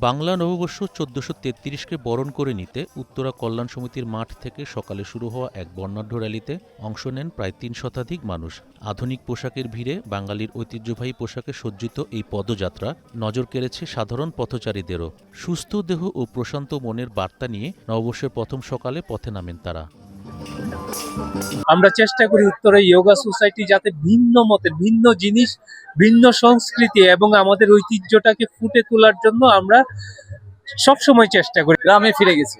বাংলা নববর্ষ ১৪৩৩কে বরণ করে নিতে উত্তরা কল্যাণ সমিতির মাঠ থেকে সকালে শুরু হওয়া এক বর্ণাঢ্য র্যালিতে অংশ নেন প্রায় ৩ শতাধিক মানুষ। আধুনিক পোশাকের ভিড়ে বাঙালির ঐতিহ্যবাহী পোশাকে সজ্জিত এই পদযাত্রা নজর কেড়েছে সাধারণ পথচারীদেরও। সুস্থ দেহ ও প্রশান্ত মনের বার্তা নিয়ে নববর্ষের প্রথম সকালে পথে নামেন তারা। আমরা চেষ্টা করি উত্তরা যোগা সোসাইটি যাতে ভিন্ন মতের, ভিন্ন জিনিস, ভিন্ন সংস্কৃতি এবং আমাদের ঐতিহ্যটাকে ফুটে তোলার জন্য আমরা সবসময় চেষ্টা করি। গ্রামে ফিরে গেছি,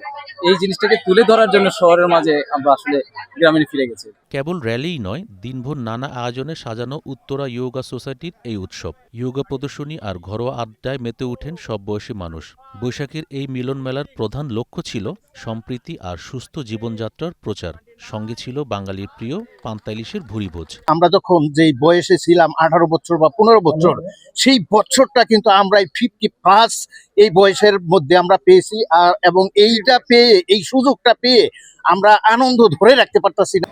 এই জিনিসটাকে তুলে ধরার জন্য শহরের মাঝে আমরা আসলে গ্রামে ফিরে গেছি। কেবল র্যালিই নয়, দিনভর নানা আয়োজনে সাজানো উত্তরা যোগা সোসাইটির এই উৎসব। যোগা প্রদর্শনী আর ঘরোয়া আড্ডায় মেতে ওঠেন সব বয়সী মানুষ। বৈশাখের এই মিলন মেলার প্রধান লক্ষ্য ছিল সম্প্রীতি আর সুস্থ জীবনযাত্রার প্রচার। সঙ্গে ছিল বাঙালির প্রিয় পান্তা ইলিশের ভুরিভোজ। আমরা যখন যেই বয়সে ছিলাম 18 বছর বা 15 বছর, সেই বছরটা কিন্তু আমরা 50+ এই বয়সের মধ্যে আমরা পেয়েছি, আর এবং এইটা পেয়ে, এই সুযোগটা পেয়ে আমরা আনন্দ ধরে রাখতে পারতাছি না।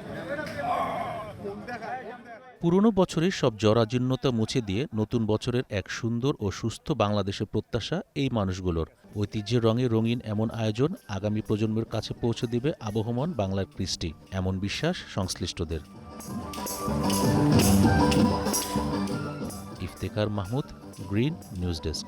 পুরনো বছরের সব জরাজীর্ণতা মুছে দিয়ে নতুন বছরের এক সুন্দর ও সুস্থ বাংলাদেশের প্রত্যাশা এই মানুষগুলোর। ঐতিহ্যের রঙে রঙিন এমন আয়োজন আগামী প্রজন্মের কাছে পৌঁছে দিবে আবহমান বাংলার কৃষ্টি, এমন বিশ্বাস সংশ্লিষ্টদের। Iftekhar Mahmud, green news desk.